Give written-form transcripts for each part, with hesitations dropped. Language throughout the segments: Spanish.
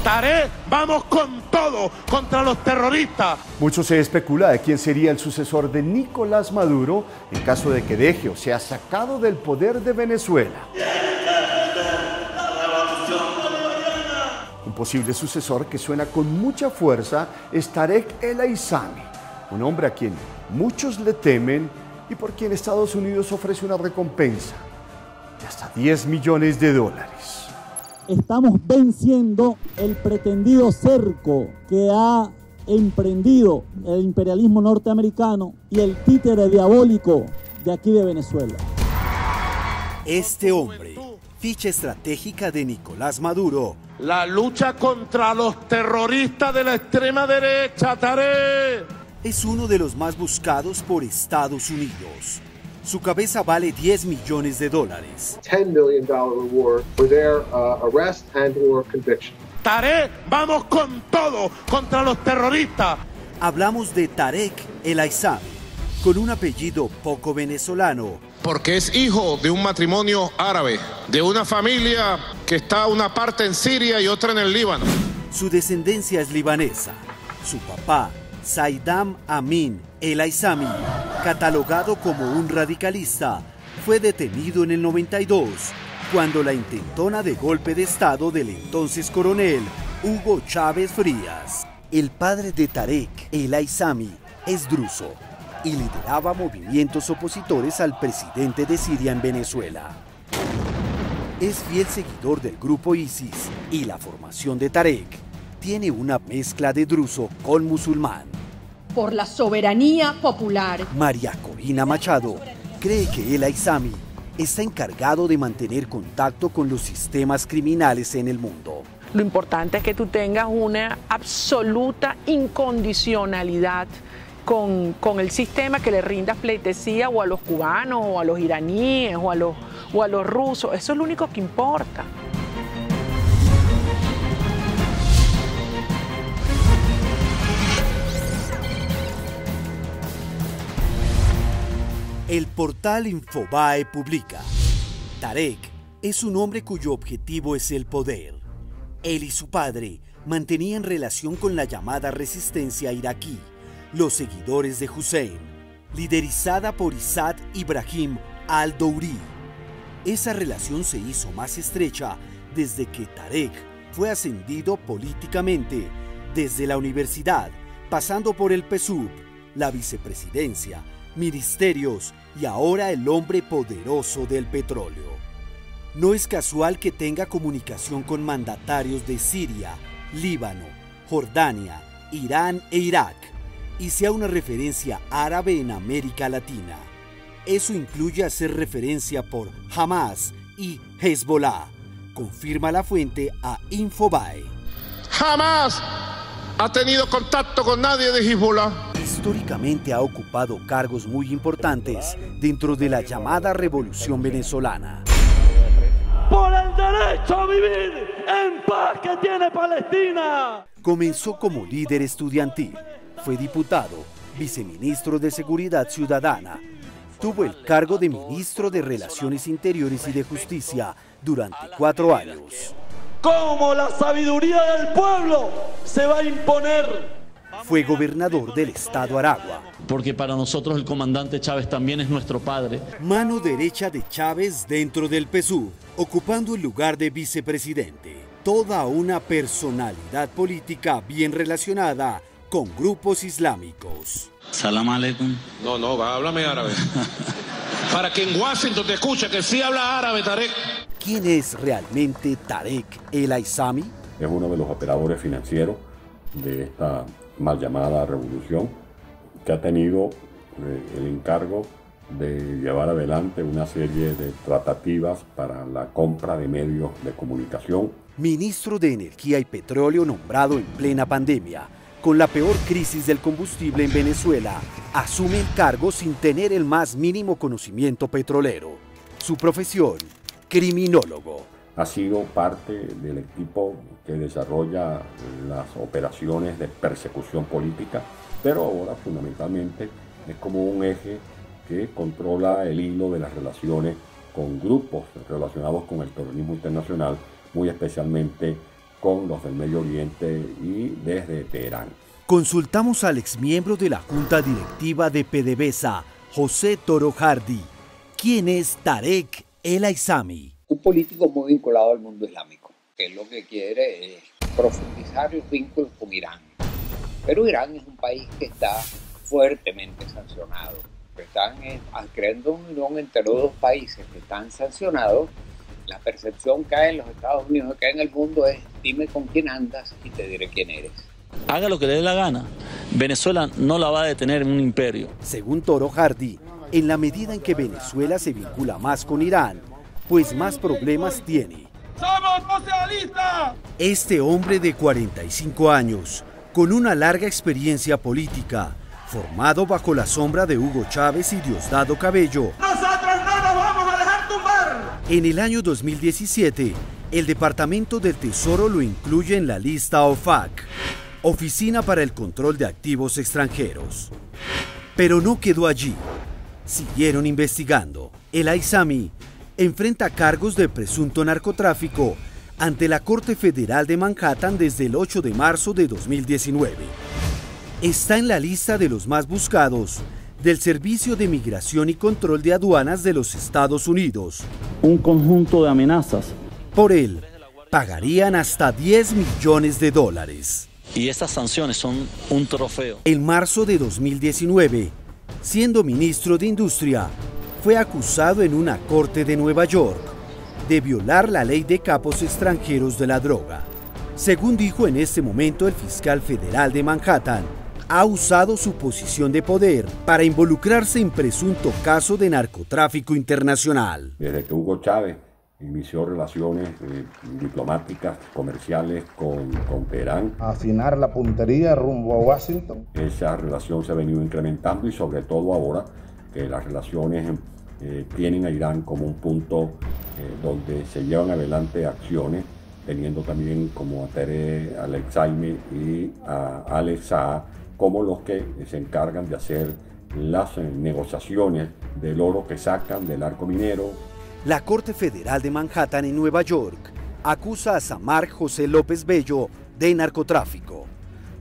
Tarek, vamos con todo contra los terroristas. Mucho se especula de quién sería el sucesor de Nicolás Maduro en caso de que deje o sea sacado del poder de Venezuela. Un posible sucesor que suena con mucha fuerza es Tarek El Aissami, un hombre a quien muchos le temen y por quien Estados Unidos ofrece una recompensa de hasta $10 millones. Estamos venciendo el pretendido cerco que ha emprendido el imperialismo norteamericano y el títere diabólico de aquí de Venezuela. Este hombre, ficha estratégica de Nicolás Maduro. La lucha contra los terroristas de la extrema derecha, Tarek. Es uno de los más buscados por Estados Unidos. Su cabeza vale $10 millones. $10 million reward for their arrest and or conviction. Tarek, vamos con todo contra los terroristas. Hablamos de Tarek El Aissami, con un apellido poco venezolano. Porque es hijo de un matrimonio árabe, de una familia que está una parte en Siria y otra en el Líbano. Su descendencia es libanesa. Su papá, Saidam Amin El Aissami, catalogado como un radicalista, fue detenido en el 92, cuando la intentona de golpe de Estado del entonces coronel Hugo Chávez Frías. El padre de Tarek El Aissami es druso y lideraba movimientos opositores al presidente de Siria en Venezuela. Es fiel seguidor del grupo ISIS y la formación de Tarek tiene una mezcla de druso con musulmán. Por la soberanía popular. María Corina Machado cree que El Aissami está encargado de mantener contacto con los sistemas criminales en el mundo. Lo importante es que tú tengas una absoluta incondicionalidad con el sistema, que le rindas pleitesía o a los cubanos o a los iraníes o a los rusos. Eso es lo único que importa. El portal Infobae publica: Tarek es un hombre cuyo objetivo es el poder. Él y su padre mantenían relación con la llamada resistencia iraquí, los seguidores de Hussein, liderizada por Isad Ibrahim al-Douri. Esa relación se hizo más estrecha desde que Tarek fue ascendido políticamente, desde la universidad, pasando por el PSUV, la vicepresidencia, ministerios y ahora el hombre poderoso del petróleo. No es casual que tenga comunicación con mandatarios de Siria, Líbano, Jordania, Irán e Irak y sea una referencia árabe en América Latina. Eso incluye hacer referencia por Hamas y Hezbollah, confirma la fuente a Infobae. Jamás ha tenido contacto con nadie de Hezbollah. Históricamente ha ocupado cargos muy importantes dentro de la llamada Revolución Venezolana. Por el derecho a vivir en paz que tiene Palestina. Comenzó como líder estudiantil, fue diputado, viceministro de Seguridad Ciudadana, tuvo el cargo de ministro de Relaciones Interiores y de Justicia durante 4 años. ¿Cómo la sabiduría del pueblo se va a imponer? Fue gobernador del estado Aragua. Porque para nosotros el comandante Chávez también es nuestro padre. Mano derecha de Chávez dentro del PSUV, ocupando el lugar de vicepresidente. Toda una personalidad política bien relacionada con grupos islámicos. Salam aleikum. No, háblame árabe. Para que en Washington te escuche que sí habla árabe, Tarek. ¿Quién es realmente Tarek El Aissami? Es uno de los operadores financieros de esta mal llamada revolución, que ha tenido el encargo de llevar adelante una serie de tratativas para la compra de medios de comunicación. Ministro de Energía y Petróleo nombrado en plena pandemia, con la peor crisis del combustible en Venezuela, asume el cargo sin tener el más mínimo conocimiento petrolero. Su profesión, criminólogo. Ha sido parte del equipo que desarrolla las operaciones de persecución política, pero ahora fundamentalmente es como un eje que controla el hilo de las relaciones con grupos relacionados con el terrorismo internacional, muy especialmente con los del Medio Oriente y desde Teherán. Consultamos al exmiembro de la Junta Directiva de PDVSA, José Toro Hardy. ¿Quién es Tarek El Aissami? Un político muy vinculado al mundo islámico, que lo que quiere es profundizar los vínculos con Irán. Pero Irán es un país que está fuertemente sancionado. Están creando una unión entre los dos países que están sancionados. La percepción que hay en los Estados Unidos, que hay en el mundo es: dime con quién andas y te diré quién eres. Haga lo que le dé la gana. Venezuela no la va a detener en un imperio. Según Toro Hardy, en la medida en que Venezuela se vincula más con Irán, pues más problemas tiene. ¡Somos socialistas! Este hombre de 45 años, con una larga experiencia política, formado bajo la sombra de Hugo Chávez y Diosdado Cabello. ¡Nosotros no nos vamos a dejar tumbar! En el año 2017, el Departamento del Tesoro lo incluye en la lista OFAC, Oficina para el Control de Activos Extranjeros. Pero no quedó allí. Siguieron investigando. El Aissami enfrenta cargos de presunto narcotráfico ante la Corte Federal de Manhattan desde el 8 de marzo de 2019. Está en la lista de los más buscados del Servicio de Migración y Control de Aduanas de los Estados Unidos. Un conjunto de amenazas. Por él, pagarían hasta $10 millones. Y estas sanciones son un trofeo. En marzo de 2019, siendo ministro de Industria, fue acusado en una corte de Nueva York de violar la ley de capos extranjeros de la droga. Según dijo en este momento el fiscal federal de Manhattan, ha usado su posición de poder para involucrarse en presunto caso de narcotráfico internacional. Desde que Hugo Chávez inició relaciones diplomáticas, comerciales con Teherán, afinar la puntería rumbo a Washington. Esa relación se ha venido incrementando y sobre todo ahora que las relaciones tienen a Irán como un punto donde se llevan adelante acciones, teniendo también como a Tarek El Aissami y a Alex Saab como los que se encargan de hacer las negociaciones del oro que sacan del arco minero. La Corte Federal de Manhattan en Nueva York acusa a Samar José López Bello de narcotráfico.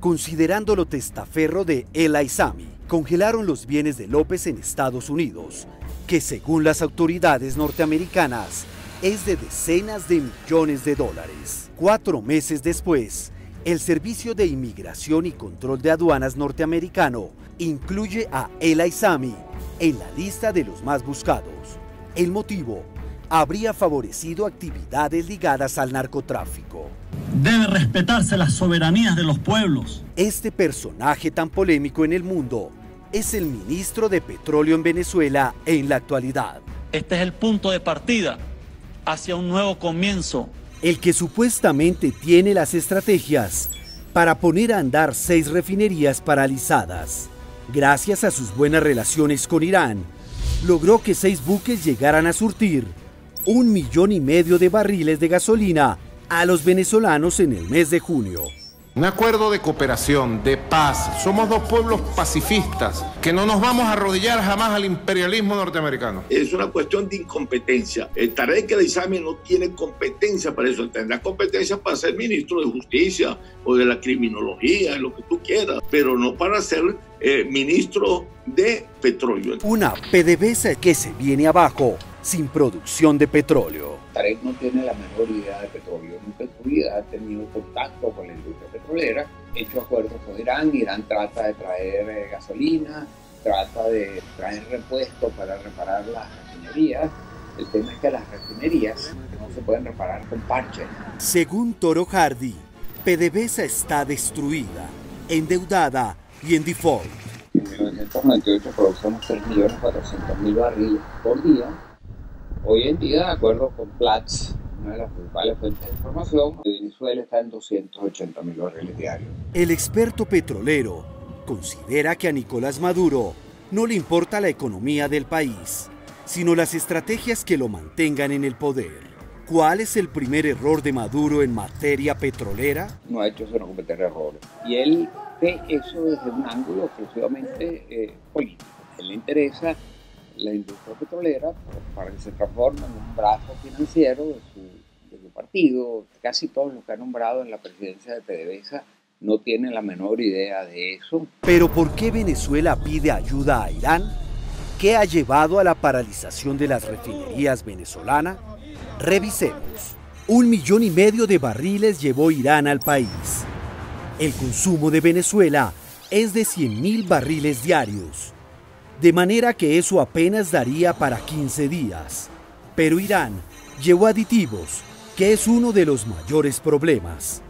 Considerándolo testaferro de El Aissami, congelaron los bienes de López en Estados Unidos, que según las autoridades norteamericanas es de decenas de millones de dólares. 4 meses después, el Servicio de Inmigración y Control de Aduanas norteamericano incluye a El Aissami en la lista de los más buscados. El motivo: habría favorecido actividades ligadas al narcotráfico. Debe respetarse las soberanías de los pueblos. Este personaje tan polémico en el mundo es el ministro de Petróleo en Venezuela en la actualidad. Este es el punto de partida hacia un nuevo comienzo. El que supuestamente tiene las estrategias para poner a andar 6 refinerías paralizadas. Gracias a sus buenas relaciones con Irán, logró que 6 buques llegaran a surtir 1,5 millones de barriles de gasolina a los venezolanos en el mes de junio. Un acuerdo de cooperación, de paz. Somos 2 pueblos pacifistas que no nos vamos a arrodillar jamás al imperialismo norteamericano. Es una cuestión de incompetencia. Tarek El Aissami no tiene competencia para eso. Tendrá competencia para ser ministro de Justicia o de la criminología, lo que tú quieras, pero no para ser ministro de petróleo. Una PDVSA que se viene abajo sin producción de petróleo. Tarek no tiene la menor idea de petróleo, nunca en su vida ha tenido contacto con la industria petrolera, ha hecho acuerdos con Irán, Irán trata de traer gasolina, trata de traer repuestos para reparar las refinerías. El tema es que las refinerías no se pueden reparar con parches. Según Toro Hardy, PDVSA está destruida, endeudada y en default. En 1998 producimos 3.400.000 barriles por día. Hoy en día, de acuerdo con Platts, una de las principales fuentes de información, Venezuela está en 280.000 barriles diarios. El experto petrolero considera que a Nicolás Maduro no le importa la economía del país, sino las estrategias que lo mantengan en el poder. ¿Cuál es el primer error de Maduro en materia petrolera? No ha hecho sino cometer errores. Y él ve eso desde un ángulo exclusivamente político. A él le interesa la industria petrolera para que se transforme en un brazo financiero de su partido. Casi todos los que han nombrado en la presidencia de PDVSA no tienen la menor idea de eso. Pero ¿por qué Venezuela pide ayuda a Irán? ¿Qué ha llevado a la paralización de las refinerías venezolanas? Revisemos. 1,5 millones de barriles llevó Irán al país. El consumo de Venezuela es de 100.000 barriles diarios, de manera que eso apenas daría para 15 días. Pero Irán llevó aditivos, que es uno de los mayores problemas.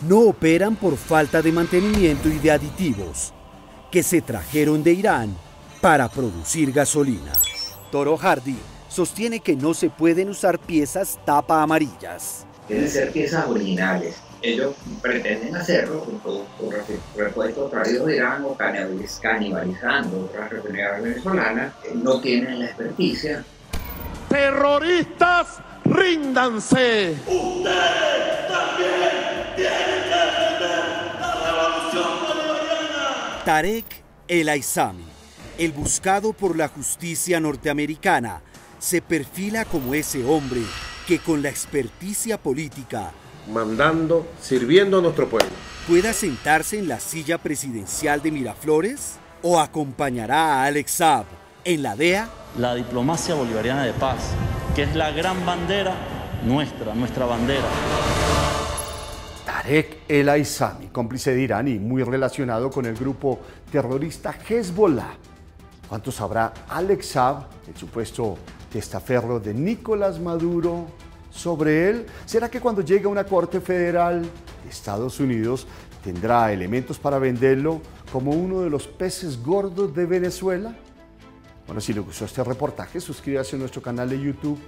No operan por falta de mantenimiento y de aditivos, que se trajeron de Irán para producir gasolina. Toro Hardy sostiene que no se pueden usar piezas tapa amarillas. Deben ser piezas originales. Ellos pretenden hacerlo con repuestos traídos de Irán o canibalizando otras refinerías venezolanas. No tienen la experticia. ¡Terroristas, ríndanse! ¡Ustedes también tienen que defender la revolución bolivariana! Tarek El Aissami, el buscado por la justicia norteamericana, se perfila como ese hombre que con la experticia política, mandando, sirviendo a nuestro pueblo, pueda sentarse en la silla presidencial de Miraflores o acompañará a Alex Saab en la DEA. La diplomacia bolivariana de paz, que es la gran bandera nuestra bandera. Tarek El Aissami, cómplice de Irán y muy relacionado con el grupo terrorista Hezbollah. ¿Cuánto sabrá Alex Saab, el supuesto testaferro de Nicolás Maduro, sobre él? ¿Será que cuando llegue a una corte federal de Estados Unidos tendrá elementos para venderlo como uno de los peces gordos de Venezuela? Bueno, si le gustó este reportaje, suscríbase a nuestro canal de YouTube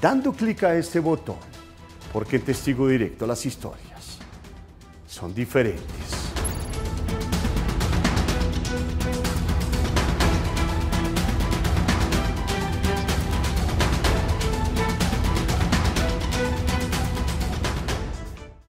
dando clic a este botón, porque en Testigo Directo las historias son diferentes.